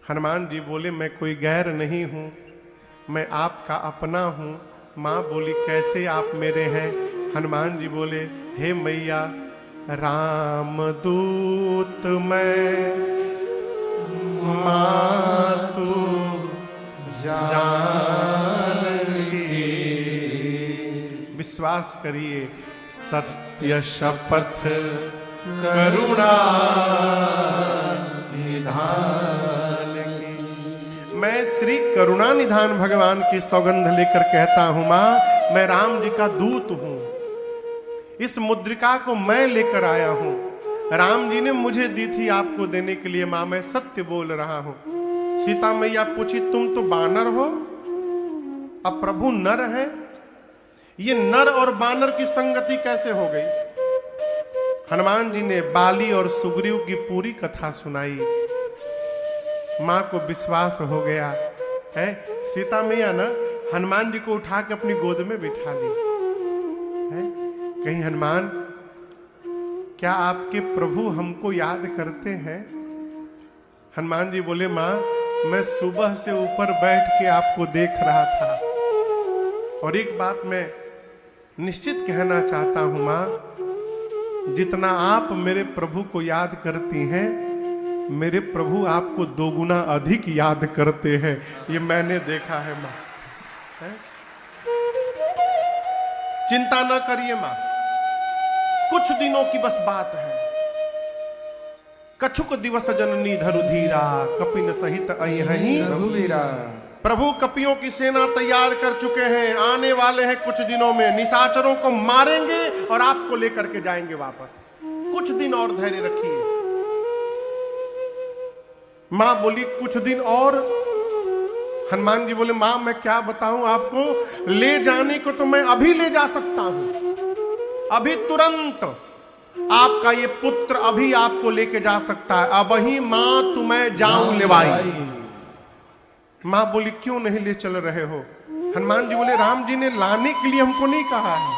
हनुमान जी बोले मैं कोई गैर नहीं हूँ, मैं आपका अपना हूँ। माँ बोली कैसे आप मेरे हैं? हनुमान जी बोले हे मैया, राम दूत मैं माँ तू जानकी। विश्वास करिए, सत्य शपथ करुणा निधान की। मैं श्री करुणा निधान भगवान की सौगंध लेकर कहता हूं मां, मैं राम जी का दूत हूं। इस मुद्रिका को मैं लेकर आया हूं, राम जी ने मुझे दी थी आपको देने के लिए। मां मैं सत्य बोल रहा हूं। सीता मैया पूछी तुम तो बानर हो, अब प्रभु नर है, ये नर और बानर की संगति कैसे हो गई? हनुमान जी ने बाली और सुग्रीव की पूरी कथा सुनाई। मां को विश्वास हो गया है। सीता मैया ना हनुमान जी को उठा के अपनी गोद में बिठा ली है। कहीं हनुमान, क्या आपके प्रभु हमको याद करते हैं? हनुमान जी बोले मां, मैं सुबह से ऊपर बैठ के आपको देख रहा था। और एक बात मैं निश्चित कहना चाहता हूं मां, जितना आप मेरे प्रभु को याद करती हैं, मेरे प्रभु आपको दोगुना अधिक याद करते हैं। ये मैंने देखा है मां। चिंता न करिए मां, कुछ दिनों की बस बात है। कछुक दिवस जननी धरुधीरा, कपिन सहित अहिं रघुवीरा। प्रभु कपियों की सेना तैयार कर चुके हैं, आने वाले हैं कुछ दिनों में, निशाचरों को मारेंगे और आपको लेकर के जाएंगे वापस। कुछ दिन और धैर्य रखिए। मां बोली कुछ दिन और? हनुमान जी बोले मां मैं क्या बताऊं आपको, ले जाने को तो मैं अभी ले जा सकता हूं, अभी तुरंत आपका ये पुत्र अभी आपको लेके जा सकता है। अब ही मां तुम्हें जाऊं लेवाई। मां बोली क्यों नहीं ले चल रहे हो? हनुमान जी बोले राम जी ने लाने के लिए हमको नहीं कहा है,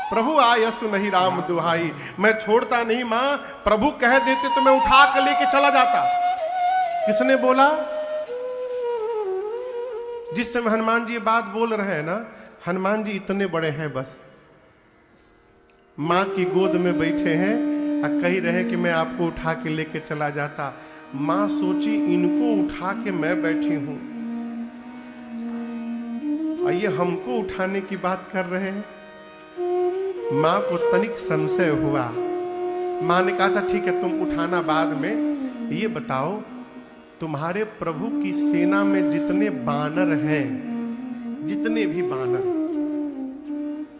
प्रभु आयसु नहीं राम दुहाई। मैं छोड़ता नहीं मां, प्रभु कह देते तो मैं उठा कर लेके चला जाता। किसने बोला? जिस समय हनुमान जी ये बात बोल रहे हैं ना, हनुमान जी इतने बड़े हैं, बस मां की गोद में बैठे हैं और कह रहे हैं कि मैं आपको उठा के लेके चला जाता। मां सोची इनको उठा के मैं बैठी हूं और ये हमको उठाने की बात कर रहे हैं। मां को तनिक संशय हुआ। मां ने कहा था ठीक है तुम उठाना बाद में। ये बताओ तुम्हारे प्रभु की सेना में जितने बानर हैं, जितने भी बानर,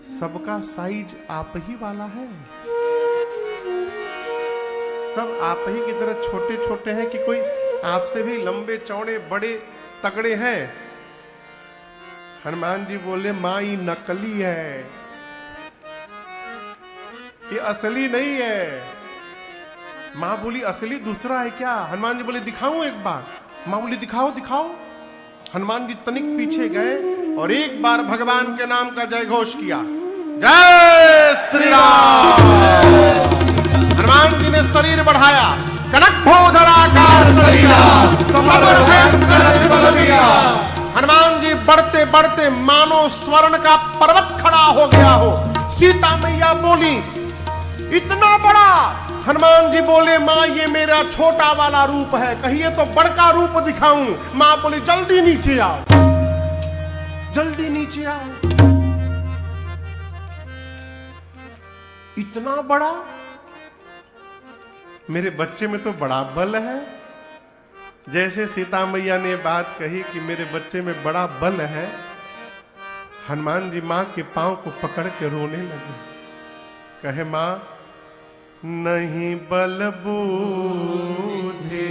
सबका साइज आप ही वाला है? सब आप ही की तरह छोटे छोटे हैं कि कोई आपसे भी लंबे चौड़े बड़े तगड़े हैं? हनुमान जी बोले मां ये नकली है, ये असली नहीं है। मां बोली असली दूसरा है क्या? हनुमान जी बोले दिखाऊं एक बार? मां बोली दिखाओ दिखाओ। हनुमान जी तनिक पीछे गए और एक बार भगवान के नाम का जय घोष किया, जय श्री राम। हनुमान जी ने शरीर बढ़ाया, कनकभूधराकार शरीरा, समर भयंकर बलवीरा। हनुमान जी बढ़ते बढ़ते मानो स्वर्ण का पर्वत खड़ा हो गया हो। सीता मैया बोली इतना बड़ा? हनुमान जी बोले मां ये मेरा छोटा वाला रूप है, कहिए तो बड़का रूप दिखाऊं? मां बोली जल्दी नीचे आओ, जल्दी नीचे आओ। इतना बड़ा? मेरे बच्चे में तो बड़ा बल है। जैसे सीता मैया ने बात कही कि मेरे बच्चे में बड़ा बल है, हनुमान जी मां के पांव को पकड़ के रोने लगे। कहे मां नहीं बल बूढ़े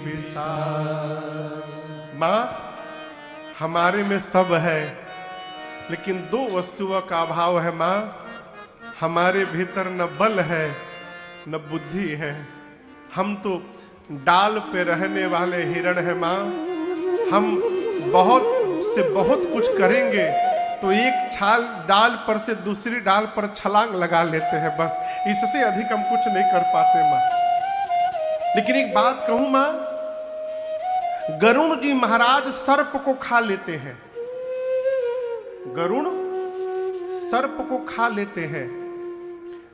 विशाल। मां हमारे में सब है, लेकिन दो वस्तुओं का अभाव है मां। हमारे भीतर न बल है न बुद्धि है। हम तो डाल पे रहने वाले हिरण है मां। हम बहुत से बहुत कुछ करेंगे तो एक छाल डाल पर से दूसरी डाल पर छलांग लगा लेते हैं, बस इससे अधिक हम कुछ नहीं कर पाते मां। लेकिन एक बात कहूं मां, गरुण जी महाराज सर्प को खा लेते हैं, गरुण सर्प को खा लेते हैं,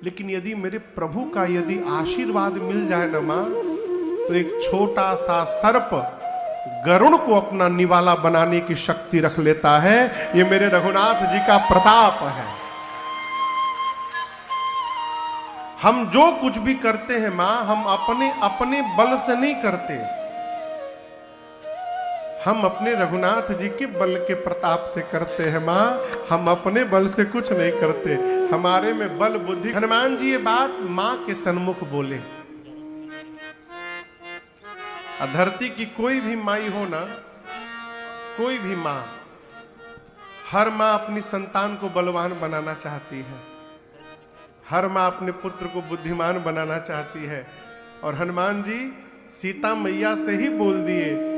लेकिन यदि मेरे प्रभु का यदि आशीर्वाद मिल जाए ना मां, तो एक छोटा सा सर्प गरुण को अपना निवाला बनाने की शक्ति रख लेता है। ये मेरे रघुनाथ जी का प्रताप है। हम जो कुछ भी करते हैं मां, हम अपने बल से नहीं करते, हम अपने रघुनाथ जी के बल के प्रताप से करते हैं मां। हम अपने बल से कुछ नहीं करते, हमारे में बल बुद्धि। हनुमान जी ये बात मां के सन्मुख बोले। धरती की कोई भी माई हो ना, कोई भी मां, हर मां अपनी संतान को बलवान बनाना चाहती है, हर मां अपने पुत्र को बुद्धिमान बनाना चाहती है। और हनुमान जी सीता मैया से ही बोल दिए